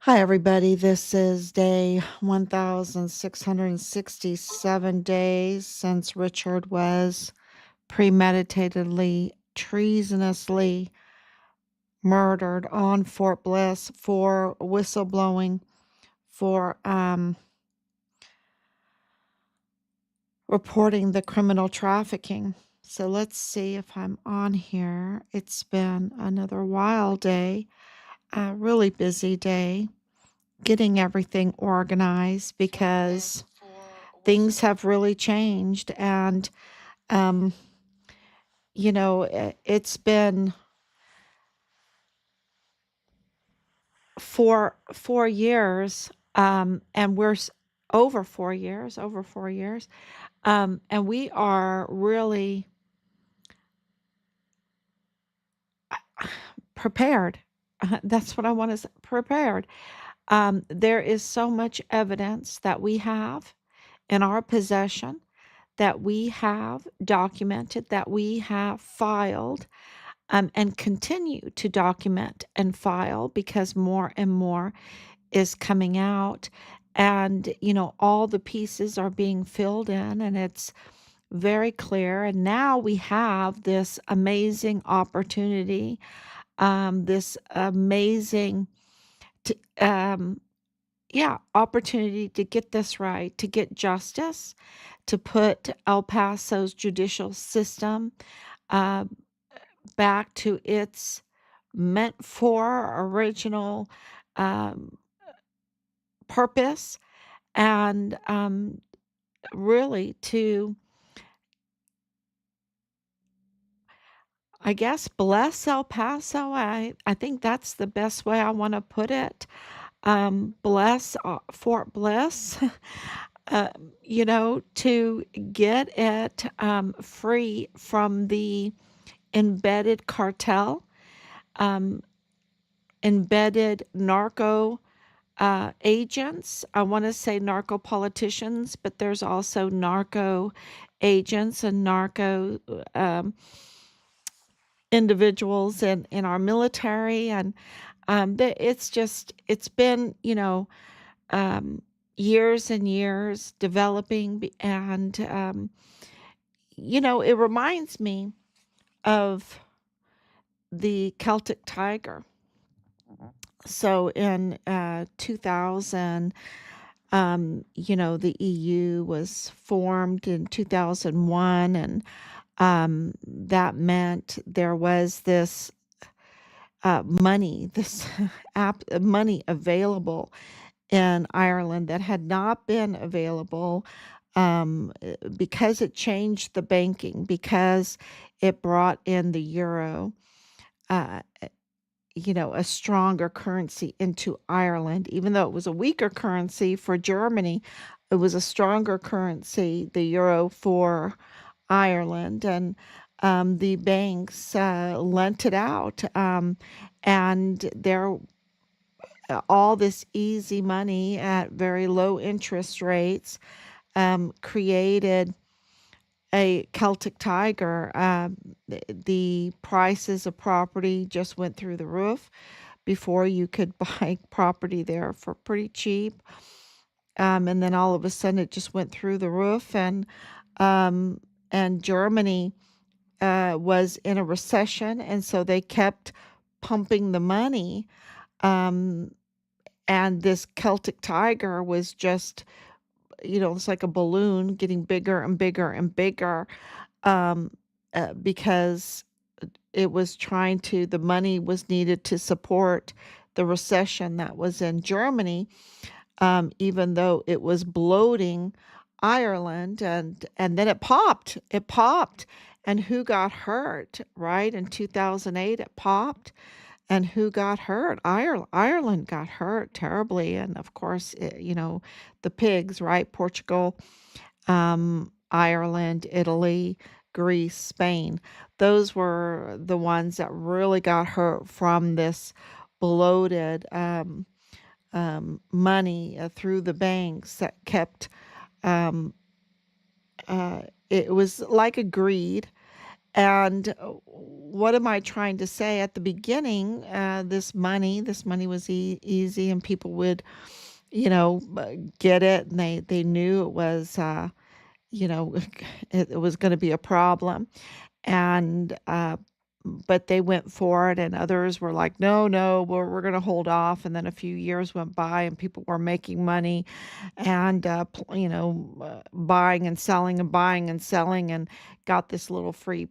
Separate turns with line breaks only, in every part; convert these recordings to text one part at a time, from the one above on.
Hi, everybody. This is day 1667 days since Richard was premeditatedly, treasonously murdered on Fort Bliss for whistleblowing, for reporting the criminal trafficking. So let's see if I'm on here. It's been another wild day, a really busy day, getting everything organized because things have really changed. And, um, it's been 4 years, and over 4 years, and we are really prepared. That's what I want to say, prepared. There is so much evidence that we have in our possession, that we have documented, that we have filed, and continue to document and file because more and more is coming out. And, all the pieces are being filled in, and it's very clear. And now we have this amazing opportunity, this amazing, t- um, yeah, opportunity to get this right, to get justice, to put El Paso's judicial system uh, back to its meant for original um, purpose, and really to, I guess, bless El Paso. I think that's the best way I want to put it. Bless Fort Bliss, uh, to get it free from the embedded cartel, um, embedded narco agents. I want to say narco politicians, but there's also narco agents and narco individuals in our military. And it's been, um, years and years developing. And, it reminds me of the Celtic Tiger. So in 2000, the EU was formed in 2001, and that meant there was this money, this money available in Ireland that had not been available, because it changed the banking, because it brought in the euro. Uh, a stronger currency into Ireland, even though it was a weaker currency for Germany, it was a stronger currency, the euro, for Ireland. And the banks lent it out. And there, all this easy money at very low interest rates created a Celtic Tiger. The prices of property just went through the roof. Before, you could buy property there for pretty cheap. And then all of a sudden it just went through the roof. And Germany was in a recession, and so they kept pumping the money. Um, and this Celtic Tiger was just, it's like a balloon getting bigger and bigger and bigger, um, because the money was needed to support the recession that was in Germany, even though it was bloating Ireland. And then it popped. And who got hurt, right? In 2008, it popped. And who got hurt? Ireland got hurt terribly. And of course, the pigs, right? Portugal, Ireland, Italy, Greece, Spain. Those were the ones that really got hurt from this bloated money through the banks that kept. Um, it was like a greed, And what am I trying to say? At the beginning, this money was easy, and people would, get it, and they knew it was, you know, it was going to be a problem, and but they went for it, and others were like, no, no, we're going to hold off. And then a few years went by, and people were making money, and buying and selling, and got this little free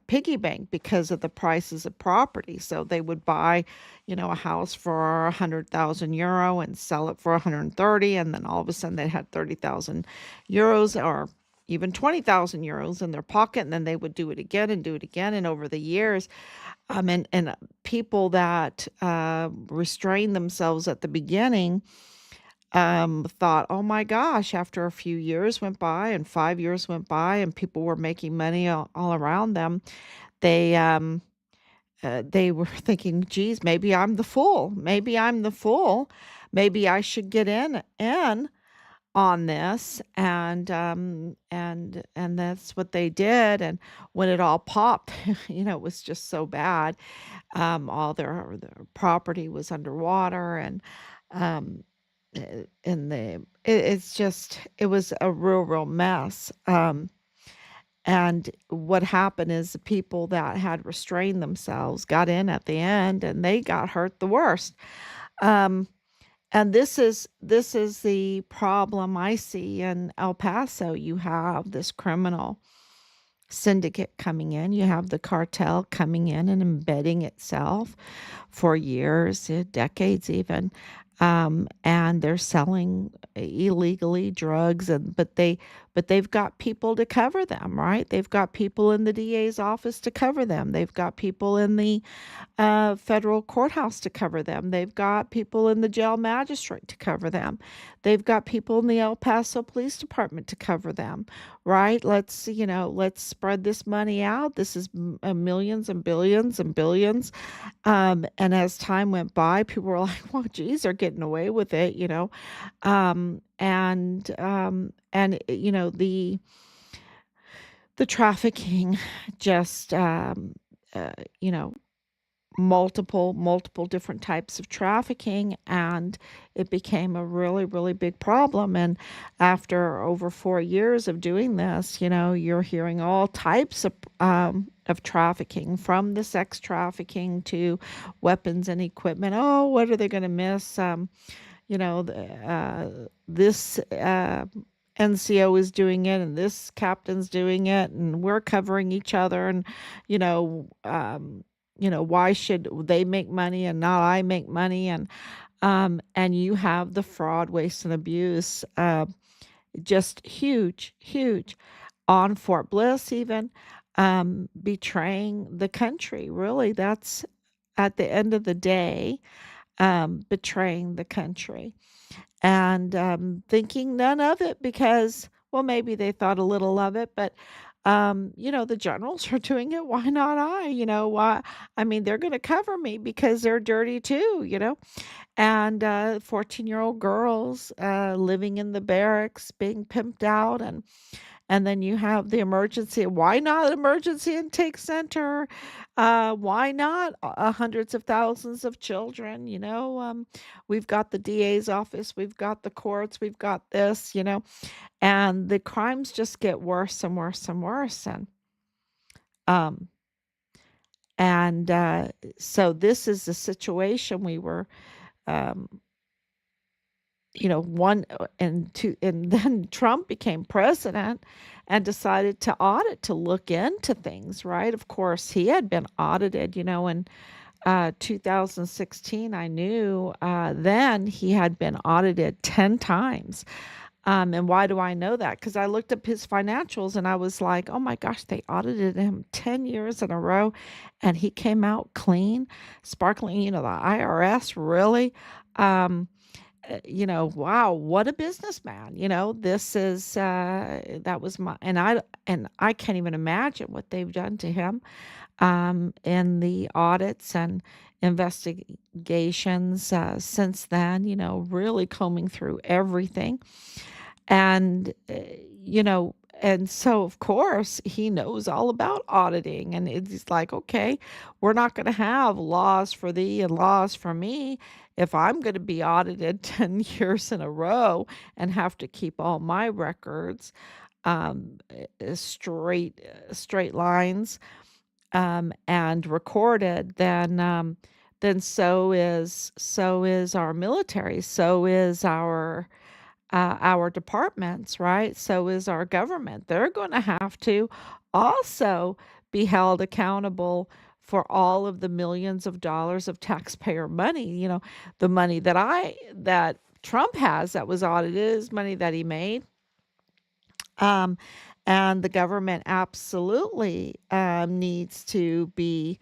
piggy bank because of the prices of property. So they would buy, a house for 100,000 euro and sell it for 130, and then all of a sudden they had 30,000 euros, or even 20,000 euros in their pocket, and then they would do it again and do it again. And over the years, and people that restrained themselves at the beginning, thought, oh my gosh, after a few years went by and 5 years went by and people were making money all around them, they, they were thinking, geez, maybe I'm the fool. Maybe I'm the fool. Maybe I should get in on this. And that's what they did. And when it all popped, it was just so bad. All their property was underwater, um, it was a real mess. And what happened is the people that had restrained themselves got in at the end, and they got hurt the worst. Um, and this is the problem I see in El Paso. You have this criminal syndicate coming in. You have the cartel coming in and embedding itself for years, decades even. And they're selling illegally drugs, but they've got people to cover them, right? They've got people in the DA's office to cover them. They've got people in the federal courthouse to cover them. They've got people in the jail magistrate to cover them. They've got people in the El Paso Police Department to cover them, right? Let's spread this money out. This is millions and billions and billions. And as time went by, people were like, well, geez, they're getting away with it, the trafficking just, uh, you know, multiple different types of trafficking, and it became a really big problem. And after over 4 years of doing this, you're hearing all types of trafficking, from the sex trafficking to weapons and equipment. Oh, what are they going to miss? This NCO is doing it, and this captain's doing it, and we're covering each other. And you know um why should they make money and not I make money? And you have the fraud, waste, and abuse, just huge on Fort Bliss, even, betraying the country. Really, that's, at the end of the day, betraying the country, and thinking none of it, because, well, maybe they thought a little of it, but the generals are doing it. Why not I? Why? I mean, they're going to cover me because they're dirty too. And 14-year-old girls living in the barracks, being pimped out, and then you have the emergency. Why not emergency intake center? Why not hundreds of thousands of children? We've got the DA's office, we've got the courts, we've got this, and the crimes just get worse and worse and worse. Um, and so this is the situation we were, um, one and two, and then Trump became president and decided to audit, to look into things, right? Of course, he had been audited, in 2016. I knew then he had been audited 10 times. And why do I know that? Because I looked up his financials and I was like, oh my gosh, they audited him 10 years in a row and he came out clean, sparkling, the IRS, really? Um, wow, what a businessman. This is, that was and I can't even imagine what they've done to him, in the audits and investigations, since then, really combing through everything. And, And so, of course, he knows all about auditing. And it's like, okay, we're not going to have laws for thee and laws for me if I'm going to be audited 10 years in a row and have to keep all my records straight lines and recorded, then so is our military, so is our departments, right? So is our government. They're going to have to also be held accountable for all of the millions of dollars of taxpayer money. The money that Trump has that was audited is money that he made. Um, and the government absolutely needs to be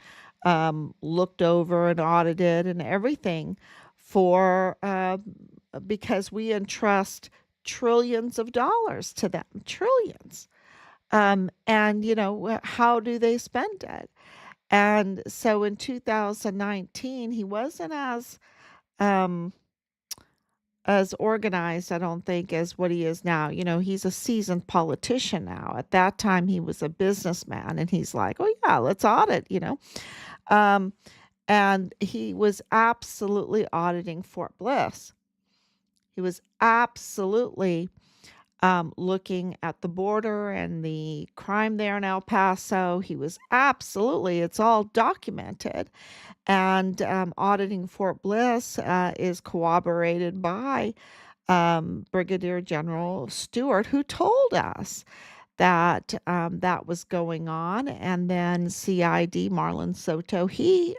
looked over and audited and everything for because we entrust trillions of dollars to them, trillions. And how do they spend it? And so in 2019, he wasn't um, as organized, I don't think, as what he is now. He's a seasoned politician now. At that time, he was a businessman, and he's like, "Oh yeah, let's audit." Um, and he was absolutely auditing Fort Bliss. He was absolutely looking at the border and the crime there in El Paso. He was absolutely, it's all documented. And auditing Fort Bliss is corroborated by Brigadier General Stewart, who told us that that was going on. And then CID Marlon Soto, he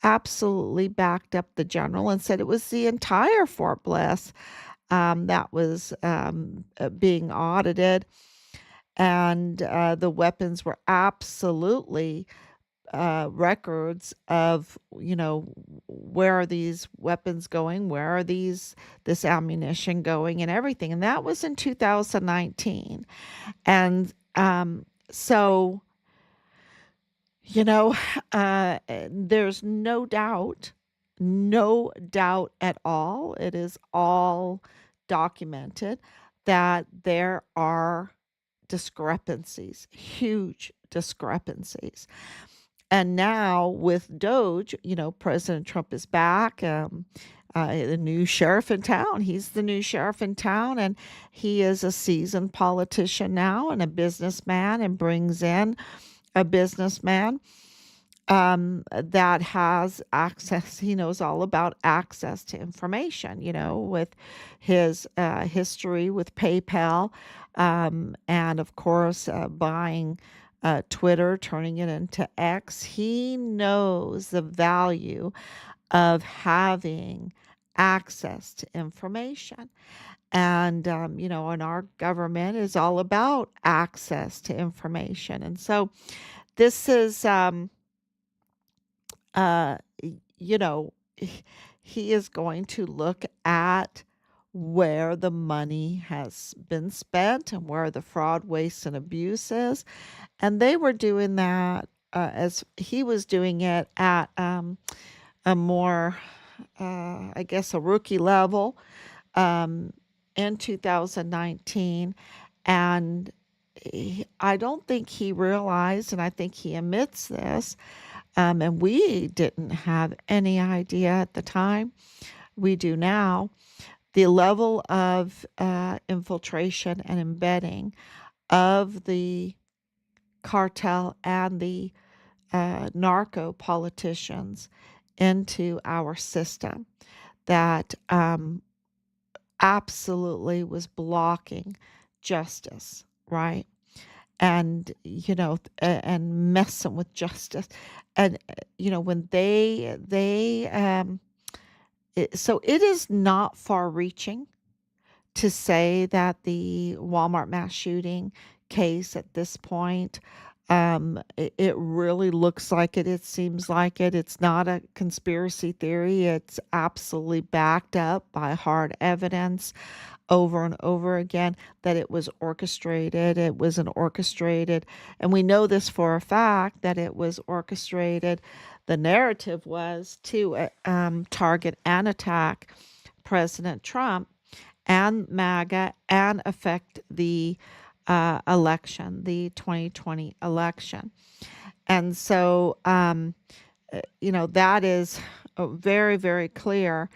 absolutely backed up the general and said it was the entire Fort Bliss that was being audited. And the weapons were absolutely records of, where are these weapons going? Where are this ammunition going and everything? And that was in 2019. And so, you know, there's no doubt at all. It is all documented that there are discrepancies, huge discrepancies. And now with Doge, President Trump is back. The new sheriff in town. He's the new sheriff in town, and he is a seasoned politician now and a businessman, and brings in a businessman that has access. He knows all about access to information, with his history with PayPal, and of course, buying Twitter, turning it into X. He knows the value of having access to information. And our government is all about access to information. And so this is, uh, you know, he is going to look at where the money has been spent and where the fraud, waste, and abuse is. And they were doing that as he was doing it at a more, I guess, a rookie level um, in 2019. And I don't think he realized, and I think he admits this, and we didn't have any idea at the time. We do now. The level of infiltration and embedding of the cartel and the narco politicians into our system that absolutely was blocking justice, right? And and messing with justice. And when so it is not far reaching to say that the Walmart mass shooting case at this point, it really looks like it. It seems like it. It's not a conspiracy theory. It's absolutely backed up by hard evidence over and over again that it was orchestrated. It was an orchestrated, and we know this for a fact that it was orchestrated. The narrative was to target and attack President Trump and MAGA and affect the election, the 2020 election. And so, that is very, very clear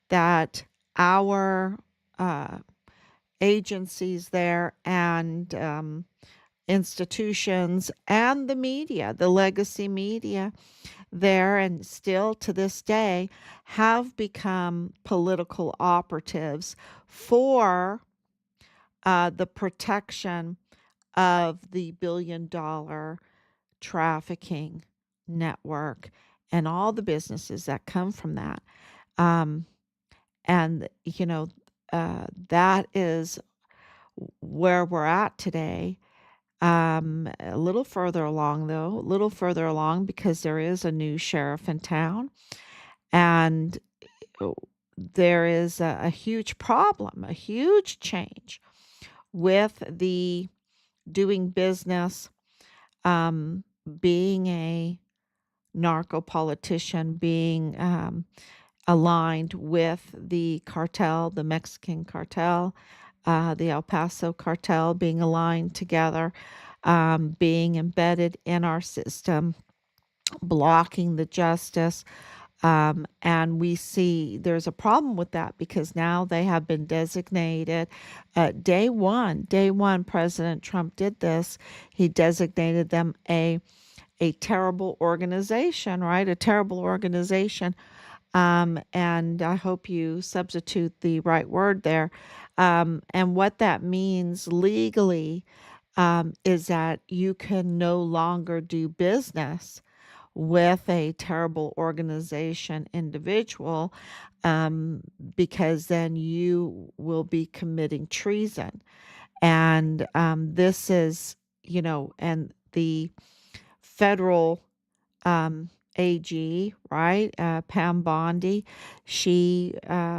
that our uh, agencies there and institutions and the media, the legacy media there, and still to this day, have become political operatives for the protection of the billion-dollar trafficking network and all the businesses that come from that. Um, and, that is where we're at today. A little further along, though, a little further along because there is a new sheriff in town, and uh, there is a huge problem, a huge change with the doing business, being a narco politician, being aligned with the cartel, the Mexican cartel, the El Paso cartel, being aligned together, being embedded in our system, blocking the justice. And we see there's a problem with that because now they have been designated. Day one, President Trump did this. He designated them a terrible organization, right? A terrible organization. And I hope you substitute the right word there. And what that means legally is that you can no longer do business with a terrible organization individual, um, because then you will be committing treason. And this is, and the federal AG, right? Pam Bondi,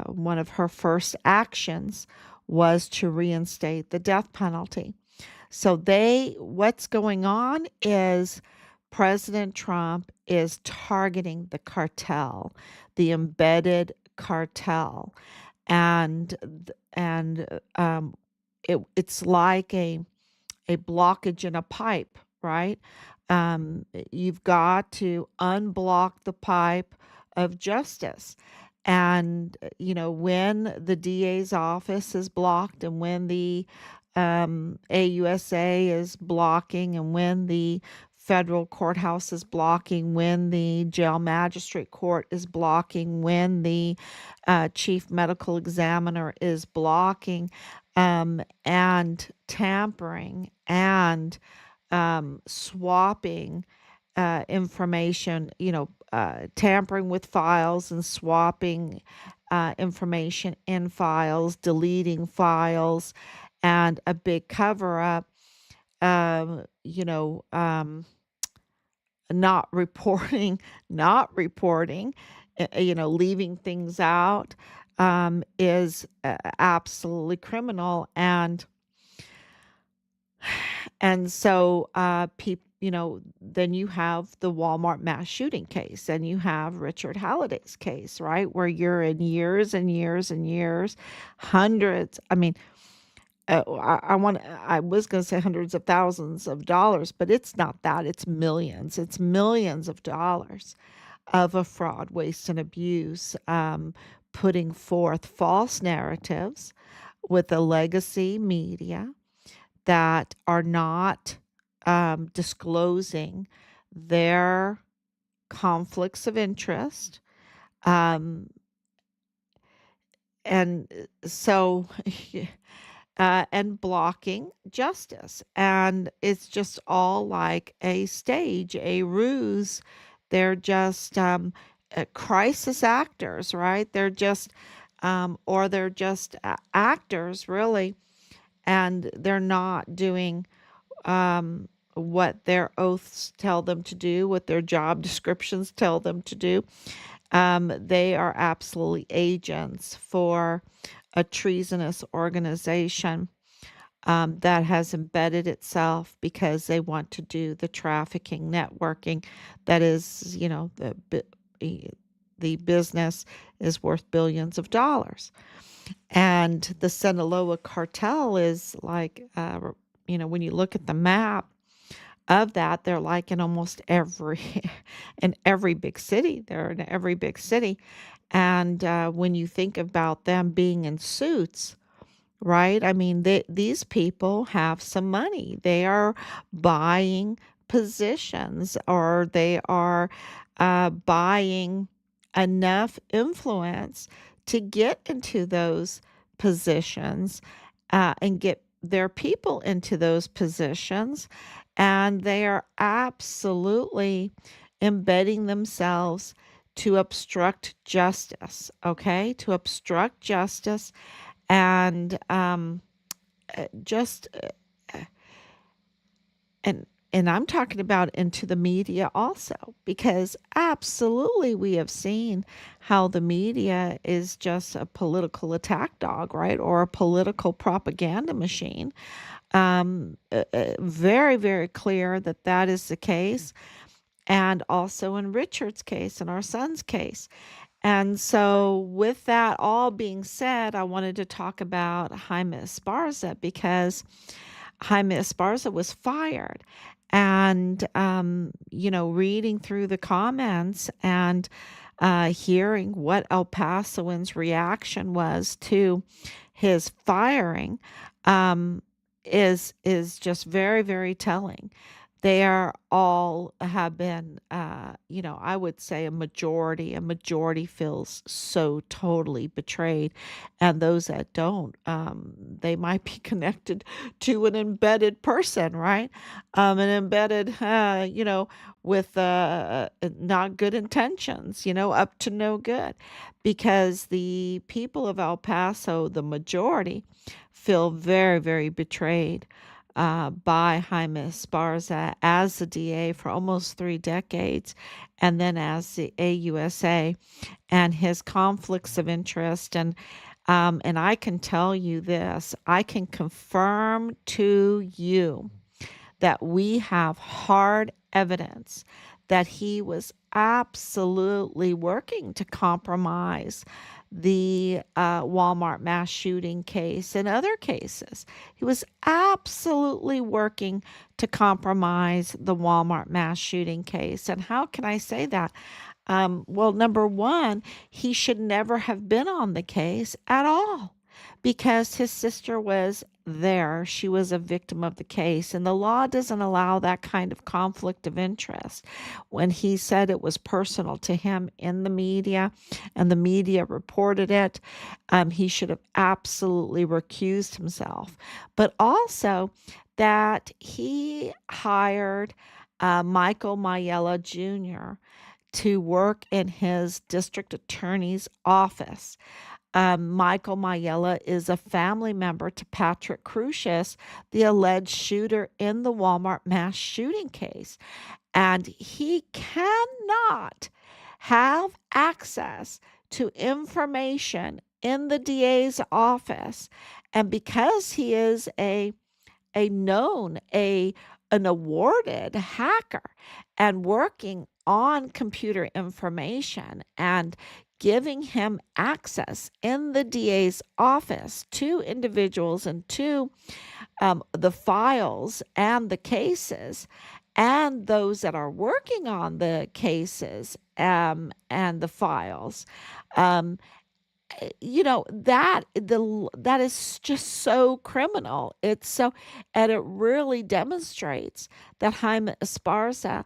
one of her first actions was to reinstate the death penalty. So what's going on is President Trump is targeting the cartel, the embedded cartel, and it's like a blockage in a pipe, right? You've got to unblock the pipe of justice. And, when the DA's office is blocked and when the AUSA is blocking and when the federal courthouse is blocking, when the jail magistrate court is blocking, when the chief medical examiner is blocking, and tampering and swapping information, tampering with files and swapping information in files, deleting files, and a big cover up, um, you know, um, not reporting, not reporting, leaving things out is absolutely criminal. And so, then you have the Walmart mass shooting case, and you have Richard Halliday's case, right? Where you're in years and years and years, hundreds. I mean, I was going to say hundreds of thousands of dollars, but it's not that. It's millions. It's millions of dollars of a fraud, waste, and abuse, putting forth false narratives with the legacy media that are not disclosing their conflicts of interest. Um, and so, and blocking justice. And it's just all like a stage, a ruse. They're just crisis actors, right? Or they're just actors, really. And they're not doing what their oaths tell them to do, what their job descriptions tell them to do. They are absolutely agents for a treasonous organization that has embedded itself because they want to do the trafficking networking that is, the business is worth billions of dollars. And the Sinaloa cartel is like when you look at the map of that, they're like in almost every in every big city. They're in every big city. And when you think about them being in suits, right? I mean, these people have some money. They are buying positions, or they are buying enough influence to get into those positions, and get their people into those positions. And they are absolutely embedding themselves to obstruct justice, okay? To obstruct justice. And just and I'm talking about into the media also, because absolutely we have seen how the media is just a political attack dog, right? Or a political propaganda machine. Very, very clear that that is the case. And also in Richard's case, in our son's case. And so, with that all being said, I wanted to talk about Jaime Esparza, because Jaime Esparza was fired. And, reading through the comments and hearing what El Pasoans' reaction was to his firing, um, is just very, very telling. They are all have been, I would say a majority feels so totally betrayed. And those that don't, they might be connected to an embedded person, right? An embedded, with not good intentions, up to no good. Because the people of El Paso, the majority, feel very, very betrayed by Jaime Esparza as the DA for almost 3 decades, and then as the AUSA, and his conflicts of interest. And I can tell you this, I can confirm to you that we have hard evidence that he was absolutely working to compromise the Walmart mass shooting case and other cases. He was absolutely working to compromise the Walmart mass shooting case. And how can I say that? Well, number one, he should never have been on the case at all, because his sister was there. She was a victim of the case, and the law doesn't allow that kind of conflict of interest. When he said it was personal to him in the media, and the media reported it, he should have absolutely recused himself. But also that he hired Michael Mayella Jr. to work in his district attorney's office. Michael Mayella is a family member to Patrick Crusius, the alleged shooter in the Walmart mass shooting case. And he cannot have access to information in the DA's office. And because he is a known, an awarded hacker, and working on computer information and giving him access in the DA's office to individuals and to the files and the cases, and those that are working on the cases and the files. Um, that is just so criminal. It's so, and it really demonstrates that Jaime Esparza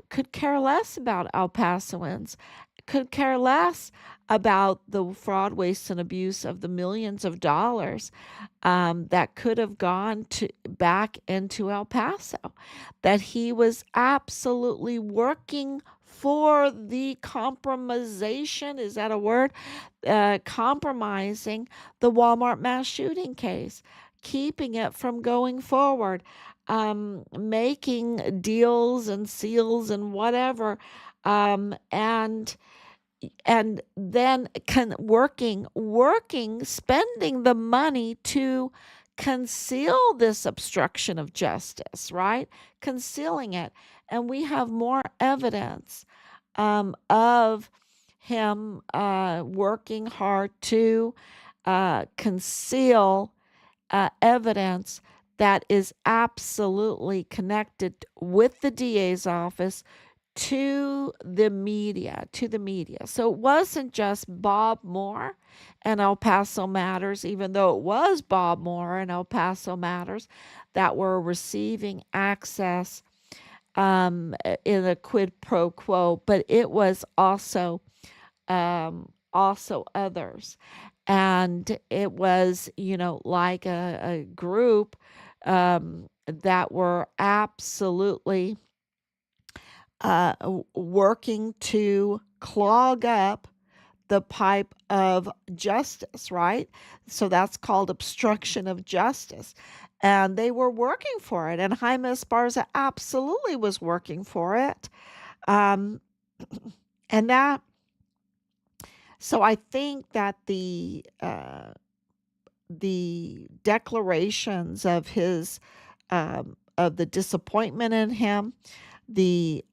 could care less about El Pasoans, could care less about the fraud, waste, and abuse of the millions of dollars that could have gone to back into El Paso. That he was absolutely working for the compromisation, is that a word? Compromising the Walmart mass shooting case, keeping it from going forward, making deals and seals and whatever, and then working, spending the money to conceal this obstruction of justice, right? Concealing it. And we have more evidence of him working hard to conceal evidence that is absolutely connected with the DA's office to the media. So it wasn't just Bob Moore and El Paso Matters, even though it was Bob Moore and El Paso Matters that were receiving access in a quid pro quo, but it was also others. And it was, like a group that were absolutely working to clog up the pipe of justice, right? So that's called obstruction of justice. And they were working for it. And Jaime Esparza absolutely was working for it. Um, and that, so I think that the declarations of his, of the disappointment in him, the,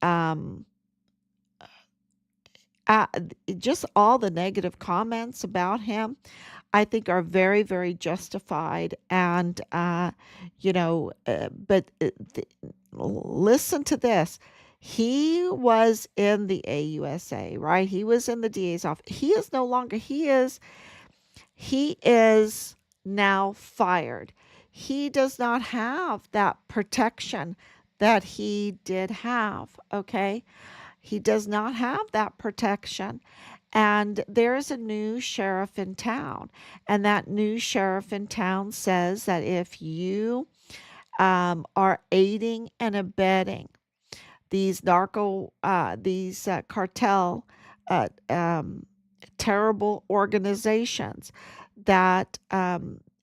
uh, just all the negative comments about him, I think are very, very justified. And, but listen to this. He was in the AUSA, right? He was in the DA's office. He is no longer, he is now fired. He does not have that protection that he did have, okay? He does not have that protection. And there's a new sheriff in town. And that new sheriff in town says that if you are aiding and abetting these cartel, uh, um, terrible organizations, that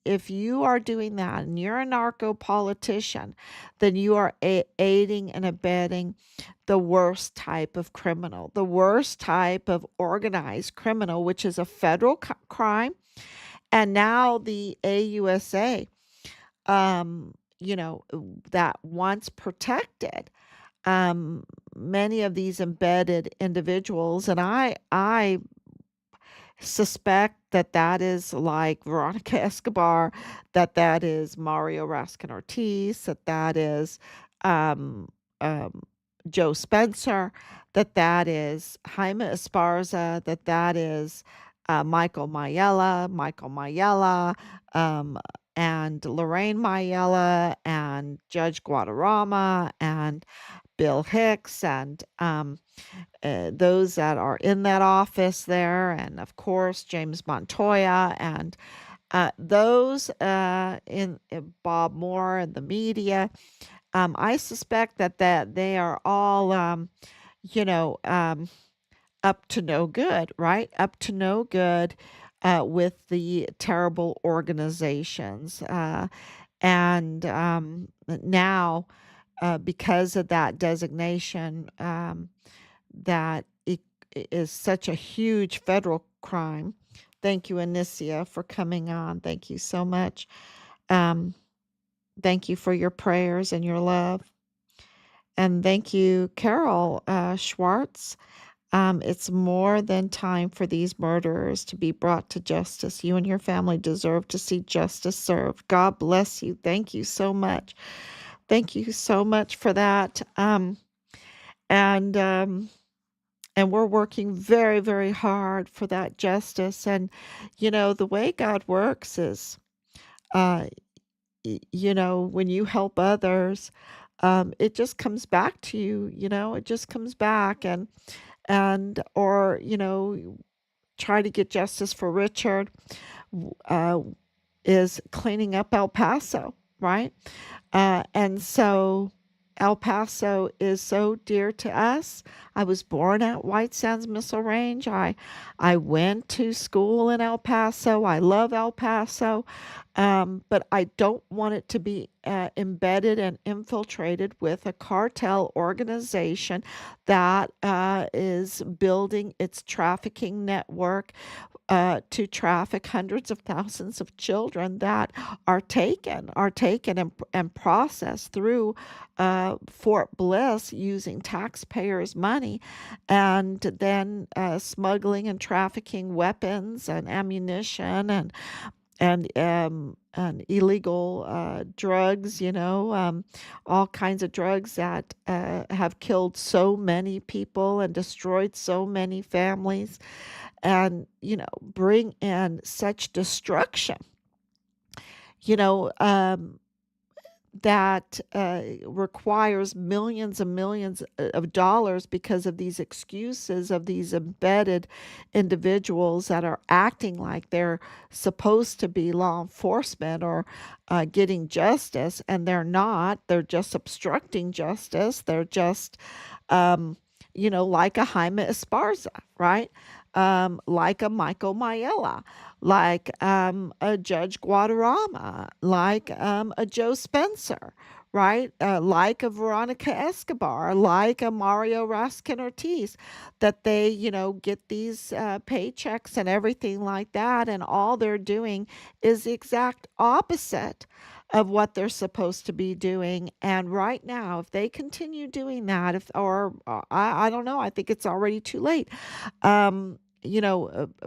if you are doing that and you're a narco politician, then you are aiding and abetting the worst type of criminal, the worst type of organized criminal, which is a federal crime. And now the AUSA, um, you know, that once protected many of these embedded individuals, and I suspect that that is like Veronica Escobar, that that is Mario Raskin Ortiz, that that is um, um, Joe Spencer, that that is Jaime Esparza, that that is Michael Mayella, um, and Lorraine Mayella, and Judge Guadarrama, and Bill Hicks, and those that are in that office there, and of course James Montoya, and those in Bob Moore and the media. I suspect that they are all, you know, up to no good, right? Up to no good with the terrible organizations. And now, because of that designation, that it is such a huge federal crime. Thank you, Anicia, for coming on. Thank you so much. Um, thank you for your prayers and your love. And thank you, Carol Schwartz. It's more than time for these murderers to be brought to justice. You and your family deserve to see justice served. God bless you. Thank you so much. Thank you so much for that. And and we're working very, very hard for that justice. And the way God works is, uh, when you help others, it just comes back to you. It just comes back. Or try to get justice for Richard, uh, is cleaning up El Paso, right? And so El Paso is so dear to us. I was born at White Sands Missile Range. I went to school in El Paso. I love El Paso, but I don't want it to be embedded and infiltrated with a cartel organization that is building its trafficking network to traffic hundreds of thousands of children that are taken and processed through Fort Bliss using taxpayers' money, and then smuggling and trafficking weapons and ammunition and illegal drugs, all kinds of drugs that have killed so many people and destroyed so many families, and bring in such destruction. You know, that requires millions and millions of dollars because of these excuses of these embedded individuals that are acting like they're supposed to be law enforcement or getting justice, and they're not. They're just obstructing justice. They're just, um, like a Jaime Esparza, right? Like a Michael Mayella, like a Judge Guadarrama, like a Joe Spencer, right? Like a Veronica Escobar, like a Mario Raskin Ortiz, that they, get these paychecks and everything like that. And all they're doing is the exact opposite of what they're supposed to be doing. And right now, if they continue doing that, I don't know, I think it's already too late.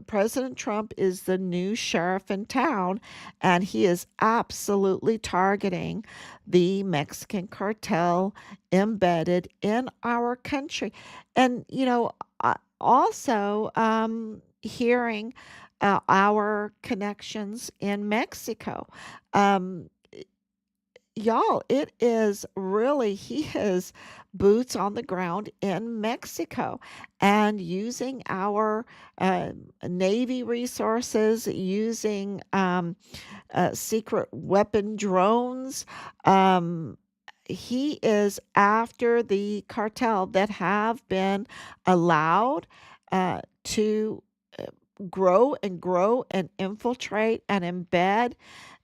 President Trump is the new sheriff in town, and he is absolutely targeting the Mexican cartel embedded in our country. And, also hearing our connections in Mexico. Um, Y'all, it is really, he is boots on the ground in Mexico and using our Navy resources, using secret weapon drones. Um, he is after the cartel that have been allowed to grow and grow and infiltrate and embed.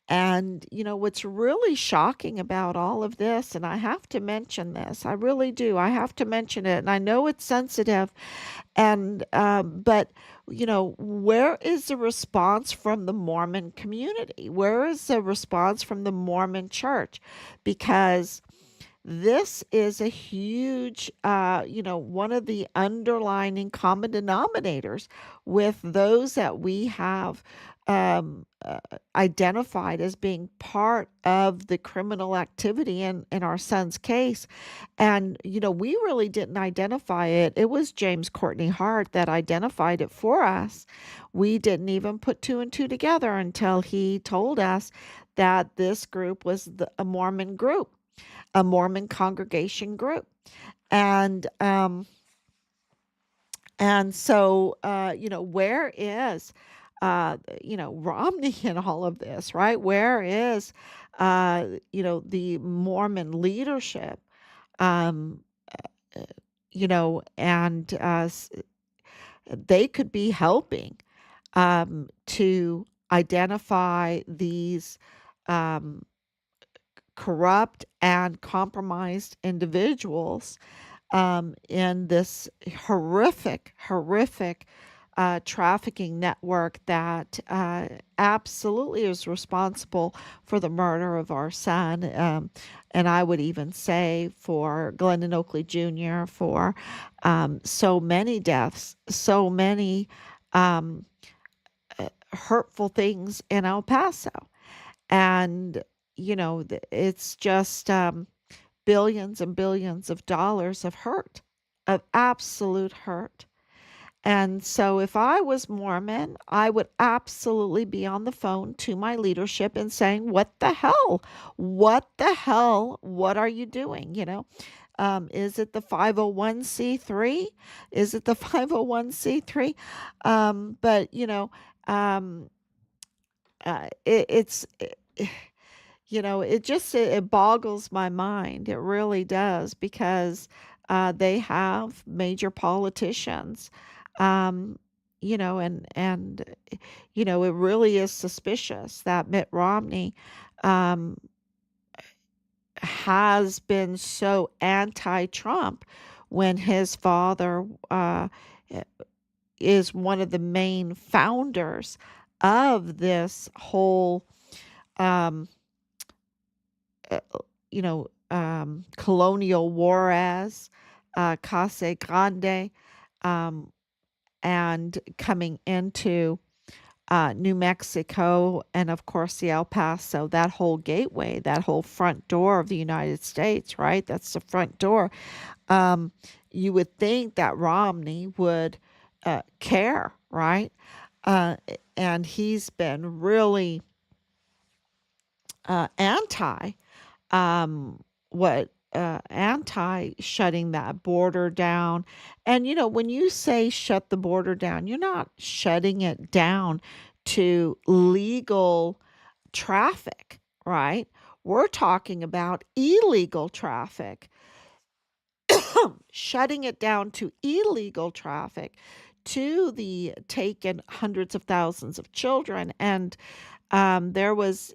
And, what's really shocking about all of this, and I have to mention this, I really do, I have to mention it, and I know it's sensitive, but, where is the response from the Mormon community? Where is the response from the Mormon church? Because this is a huge, one of the underlining common denominators with those that we have identified as being part of the criminal activity in our son's case. And, we really didn't identify it. It was James Courtney Hart that identified it for us. We didn't even put two and two together until he told us that this group was a Mormon group, a Mormon congregation group. And so, where is, Romney in all of this, right? Where is, the Mormon leadership? Um, and they could be helping to identify these um, corrupt and compromised individuals in this horrific trafficking network that absolutely is responsible for the murder of our son. And I would even say for Glendon Oakley Jr., for so many deaths, so many um, hurtful things in El Paso. And, it's just billions and billions of dollars of hurt, of absolute hurt. And so if I was Mormon, I would absolutely be on the phone to my leadership and saying, "What the hell? What the hell? What are you doing?" Is it the 501c3? Is it the 501c3? But, um, it's, it boggles my mind. It really does, because they have major politicians, um, it really is suspicious that Mitt Romney um, has been so anti-Trump when his father is one of the main founders of this whole um, uh, colonial Juarez, Casa Grande, um, and coming into New Mexico, and of course the El Paso, that whole gateway, that whole front door of the United States, right? That's the front door. Um, you would think that Romney would care, right? Uh, and he's been really anti what anti shutting that border down. And when you say shut the border down, you're not shutting it down to legal traffic, right? We're talking about illegal traffic, shutting it down to illegal traffic, to the taken hundreds of thousands of children. And there was,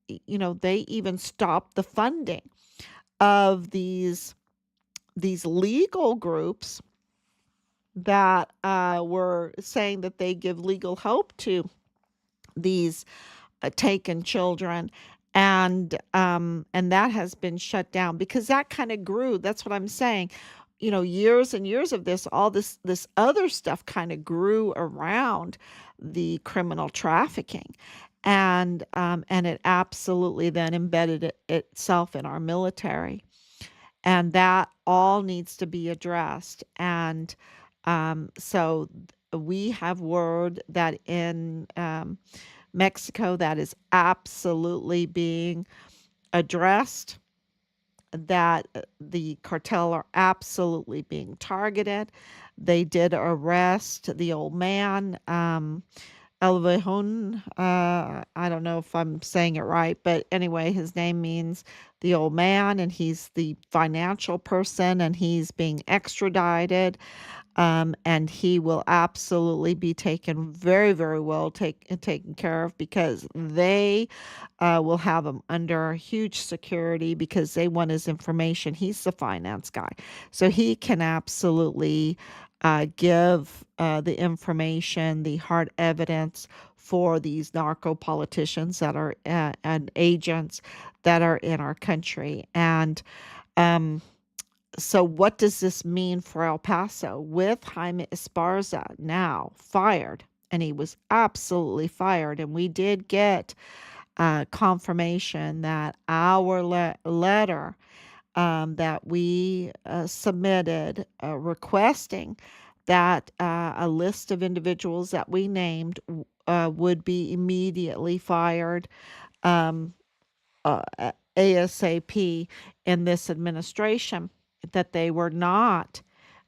they even stopped the funding of these legal groups that were saying that they give legal help to these taken children, and that has been shut down because that kind of grew. That's what I'm saying. Years and years of this, all this other stuff kind of grew around the criminal trafficking, and it absolutely then embedded itself in our military, and that all needs to be addressed. And so we have word that in Mexico that is absolutely being addressed, that the cartel are absolutely being targeted. They did arrest the old man, El Viejon. I don't know if I'm saying it right, but anyway, his name means the old man, and he's the financial person, and he's being extradited. And he will absolutely be taken very, very well taken care of, because they will have him under huge security because they want his information. He's the finance guy, so he can absolutely give the information, the hard evidence for these narco politicians that are and agents that are in our country. And um, so what does this mean for El Paso with Jaime Esparza now fired? And he was absolutely fired. And we did get confirmation that our letter that we submitted requesting that a list of individuals that we named would be immediately fired, um, ASAP, in this administration, that they were not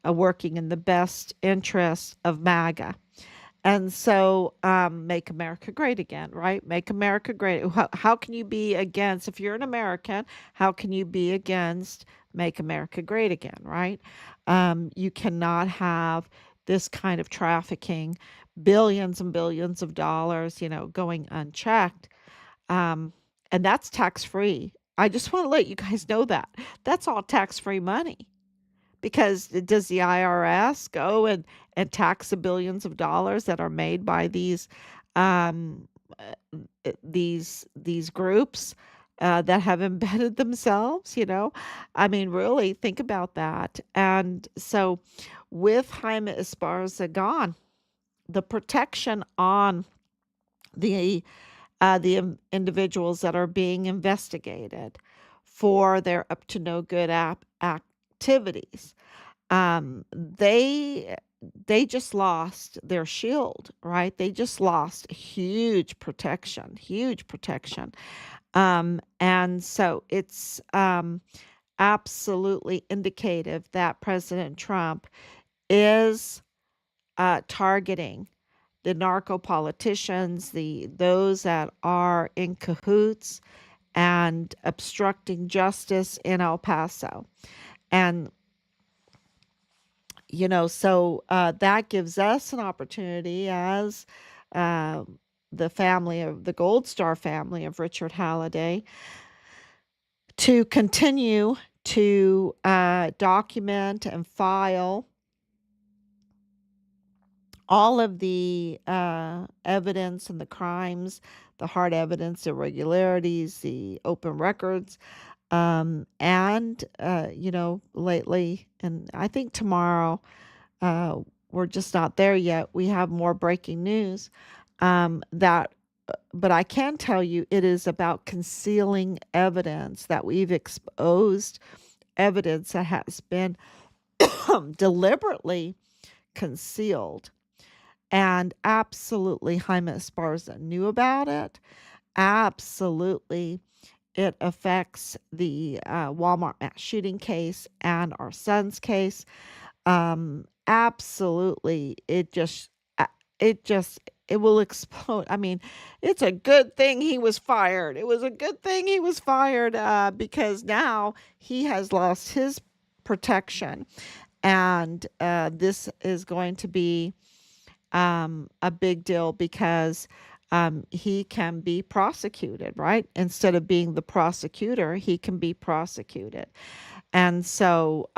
working in the best interest of MAGA. And so, make America great again, right? Make America great. How can you be against, if you're an American, how can you be against make America great again, right? You cannot have this kind of trafficking, billions and billions of dollars, going unchecked. Um, and that's tax free. I just want to let you guys know that that's all tax free money, because does the IRS go and tax the billions of dollars that are made by um, these groups that have embedded themselves? I mean, really think about that. And so, with Jaime Esparza gone, the protection on the individuals that are being investigated for their up to no good activities, they just lost their shield, right? They just lost huge protection. And so it's absolutely indicative that President Trump is targeting the narco politicians, those that are in cahoots and obstructing justice in El Paso. And so that gives us an opportunity as uh, the family of the Gold Star family of Richard Halliday to continue to document and file all of the evidence and the crimes, the hard evidence, irregularities, the open records. And, lately, and I think tomorrow, uh, we're just not there yet. We have more breaking news. that but I can tell you it is about concealing evidence, that we've exposed evidence that has been deliberately concealed. And absolutely, Jaime Esparza knew about it. Absolutely, it affects the Walmart mass shooting case and our son's case. Absolutely, uh, it just, it will explode. I mean, it's a good thing he was fired. It was a good thing he was fired because now he has lost his protection, and this is going to be a big deal because he can be prosecuted, right? Instead of being the prosecutor, he can be prosecuted. And so,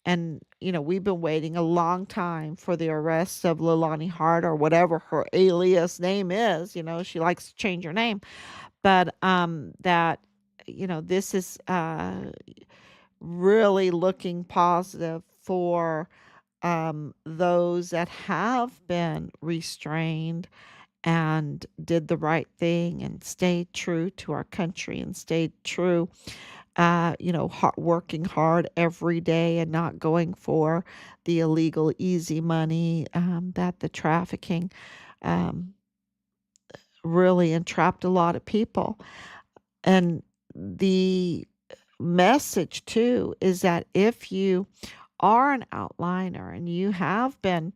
we've been waiting a long time for the arrest of Lilani Hart, or whatever her alias name is. She likes to change her name, but this is really looking positive for those that have been restrained and did the right thing and stayed true to our country and stayed true, working hard every day and not going for the illegal, easy money that the trafficking um, really entrapped a lot of people. And the message, too, is that if you are an outliner and you have been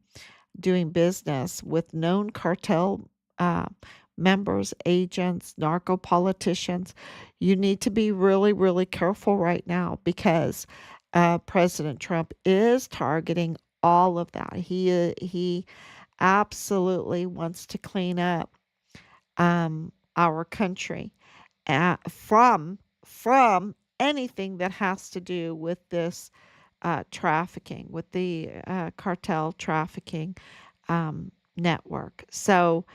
doing business with known cartel uh, members, agents, narco politicians, you need to be really, really careful right now because President Trump is targeting all of that. He absolutely wants to clean up our country from anything that has to do with this trafficking, with the cartel trafficking network. So,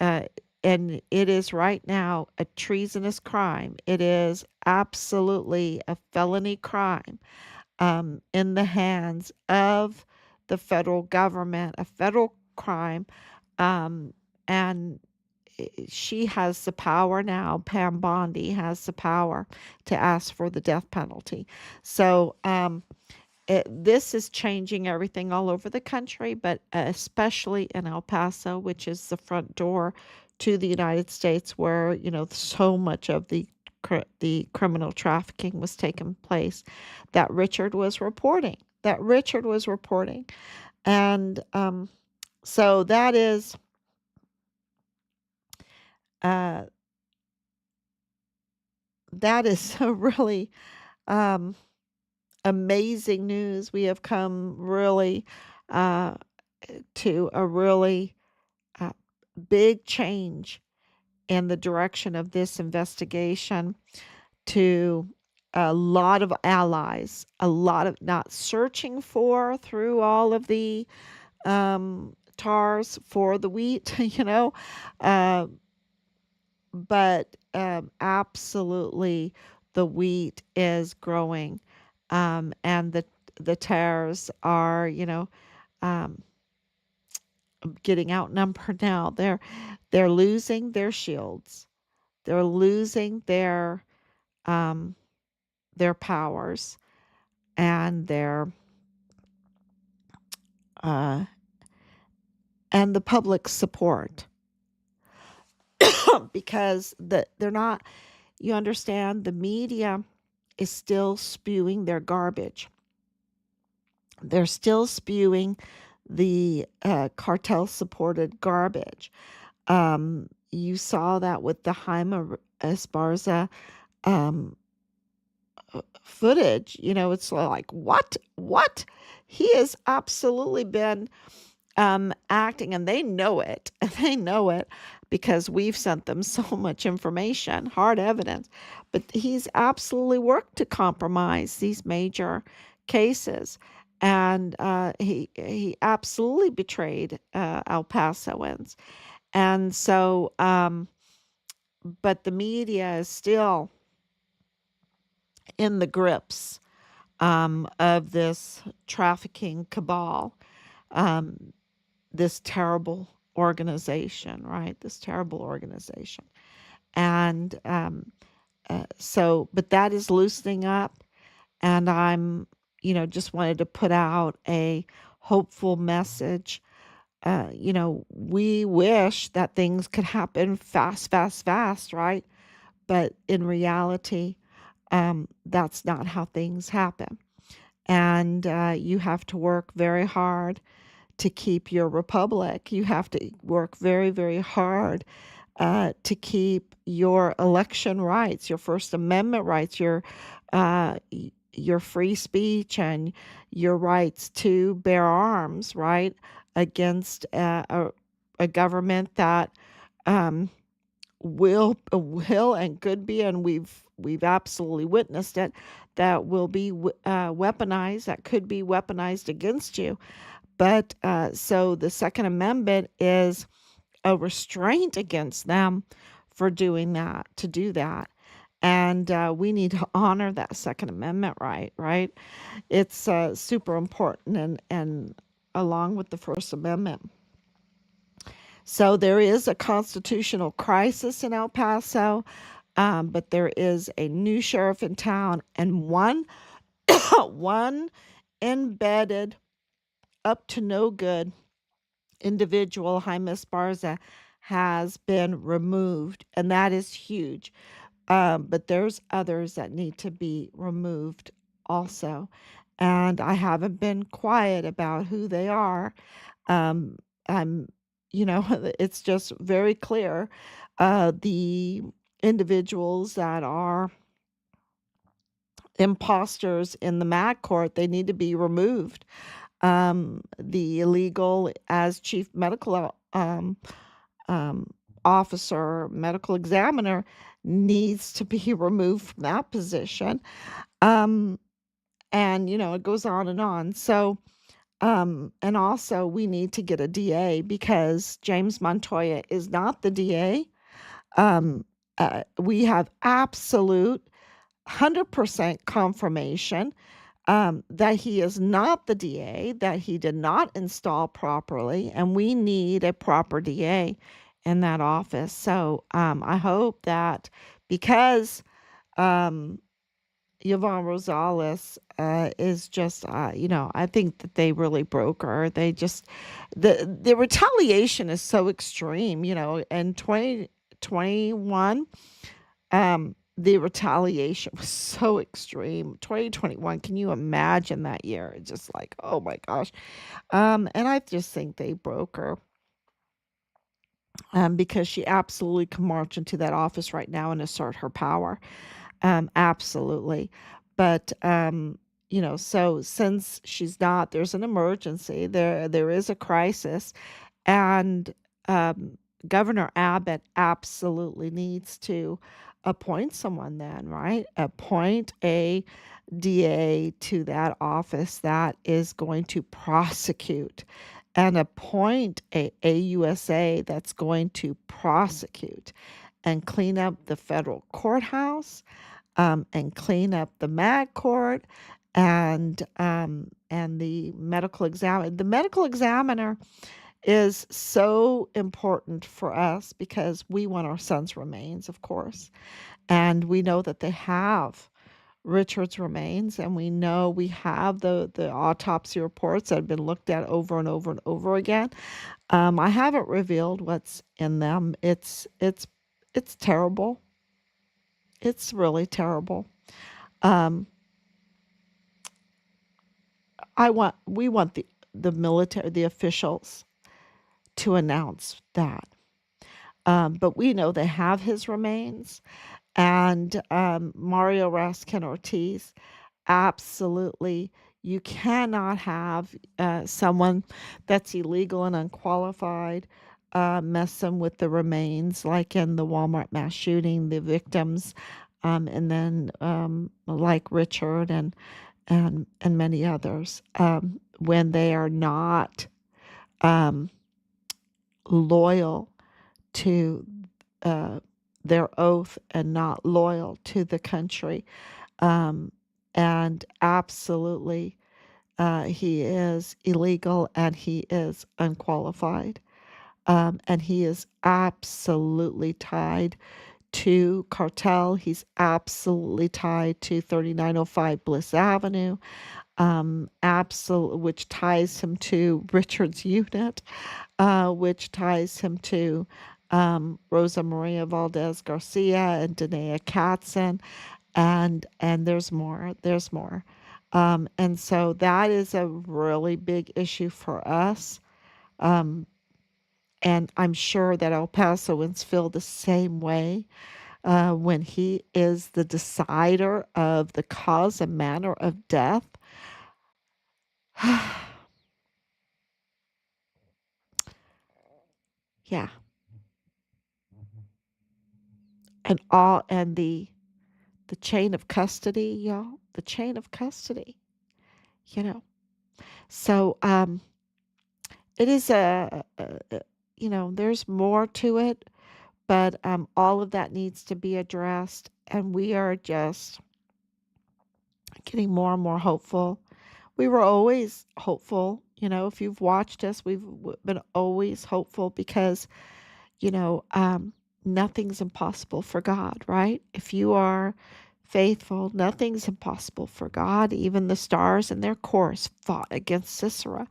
uh, and it is right now a treasonous crime. It is absolutely a felony crime in the hands of the federal government, a federal crime. Um, and she has the power now. Pam Bondi has the power to ask for the death penalty. So, this is changing everything all over the country, but especially in El Paso, which is the front door to the United States, where so much of the criminal trafficking was taking place. That Richard was reporting. And so uh, that is a really um, amazing news. We have come really uh, to a really uh, big change in the direction of this investigation, to a lot of allies, a lot of not searching for through all of the tars for the wheat, uh, but absolutely the wheat is growing, and the tares are, um, getting outnumbered now. They're losing their shields. They're losing um, their powers and uh, the public support because they're not. You understand, the media is still spewing their garbage. They're still spewing the cartel supported garbage. You saw that with the Jaime Esparza um, footage. It's like, what? He has absolutely been acting, and they know it. They know it because we've sent them so much information, hard evidence. But he's absolutely worked to compromise these major cases, and he absolutely betrayed El Pasoans. And so, but the media is still in the grips of this trafficking cabal, um, this terrible organization, right? This terrible organization. And but that is loosening up. And just wanted to put out a hopeful message. We wish that things could happen fast, fast, fast, right? But in reality, that's not how things happen. And you have to work very hard to keep your republic. You have to work very, very hard to keep your election rights, your First Amendment rights, uh, your free speech, and your rights to bear arms, right, against a government that um, will and could be, and we've absolutely witnessed it, that will be weaponized, that could be weaponized against you. But so the Second Amendment is a restraint against them for doing that, to do that. And we need to honor that Second Amendment right, right? It's super important, and along with the First Amendment. So there is a constitutional crisis in El Paso, but there is a new sheriff in town, and one one embedded, up to no good individual, Jaime Esparza, has been removed, and that is huge. But there's others that need to be removed also. And I haven't been quiet about who they are. Um, I'm, it's just very clear. The individuals that are imposters in the MAG court, they need to be removed. The illegal, as chief medical um, officer, medical examiner, needs to be removed from that position. Um, and, it goes on and on. So, and also we need to get a DA, because James Montoya is not the DA. Um, we have absolute 100% confirmation that he is not the DA, that he did not install properly, and we need a proper DA in that office. So I hope that, because um, Yvonne Rosales is just, I think that they really broke her. They just, the retaliation is so extreme, in 2021. The retaliation was so extreme. 2021, can you imagine that year? It's just like, oh my gosh. And I just think they broke her, because she absolutely can march into that office right now and assert her power. Absolutely. But so since she's not, there's an emergency. There is a crisis, and Governor Abbott absolutely needs to appoint someone then, right? Appoint a DA to that office that is going to prosecute, and appoint a AUSA that's going to prosecute and clean up the federal courthouse, and clean up the MAG court, and the medical examiner. The medical examiner is so important for us, because we want our son's remains, of course. And we know that they have Richard's remains, and we know we have the autopsy reports that have been looked at over and over and over again. I haven't revealed what's in them. It's terrible. It's really terrible. Um, we want the military, the officials, to announce that. But we know they have his remains, and Mario Raskin Ortiz, absolutely, you cannot have someone that's illegal and unqualified messing with the remains, like in the Walmart mass shooting, the victims, and then like Richard and many others, when they are not um, loyal to uh, their oath, and not loyal to the country. Um, and absolutely, he is illegal and he is unqualified. And he is absolutely tied to cartel. He's absolutely tied to 3905 Bliss Avenue, which ties him to Richard's unit, which ties him to Rosa Maria Valdez Garcia and Danae Katzen, and there's more. And so that is a really big issue for us. Um, and I'm sure that El Pasoans feel the same way when he is the decider of the cause and manner of death. Yeah, and the chain of custody, y'all, the chain of custody, you know. So it is there's more to it, but all of that needs to be addressed, and we are just getting more and more hopeful. We were always hopeful, if you've watched us, we've been always hopeful because, you know, um, nothing's impossible for God, right? If you are faithful, nothing's impossible for God. Even the stars in their course fought against Sisera.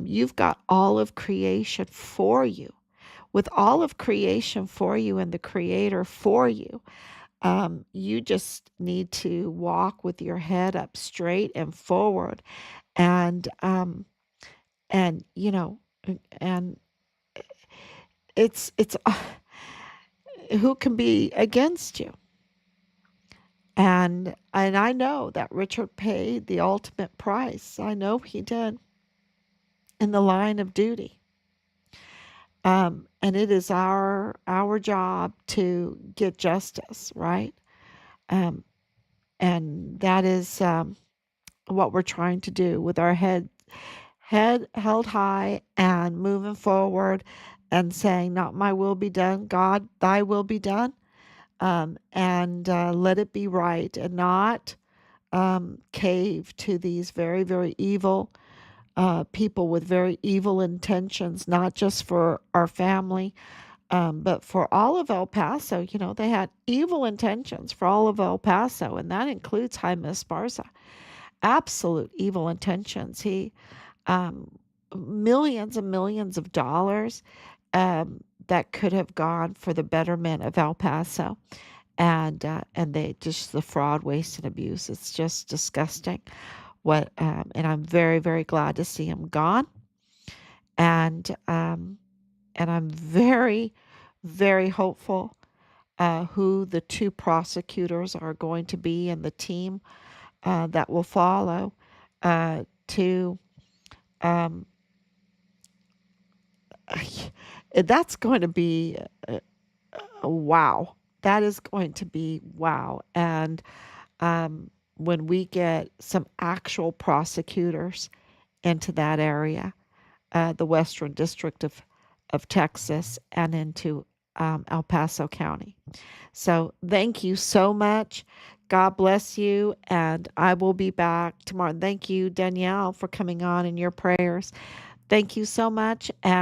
You've got all of creation for you. With all of creation for you and the Creator for you, you just need to walk with your head up straight and forward, and and you know, and it's who can be against you? And I know that Richard paid the ultimate price. I know he did in the line of duty. And it is our job to get justice, right? Um, and that is what we're trying to do with our head held high and moving forward and saying, "Not my will be done, God, Thy will be done." And let it be right, and not cave to these very, very evil people with very evil intentions, not just for our family, but for all of El Paso. They had evil intentions for all of El Paso, and that includes Jaime Esparza. Absolute evil intentions. He um, millions and millions of dollars that could have gone for the betterment of El Paso, and they just the fraud, waste, and abuse. It's just disgusting. And I'm very, very glad to see him gone, and I'm very, very hopeful who the two prosecutors are going to be and the team that will follow to um, that's going to be wow. That is going to be wow. And when we get some actual prosecutors into that area, the Western District of Texas, and into El Paso County. So thank you so much. God bless you. And I will be back tomorrow. Thank you, Danielle, for coming on in your prayers. Thank you so much. And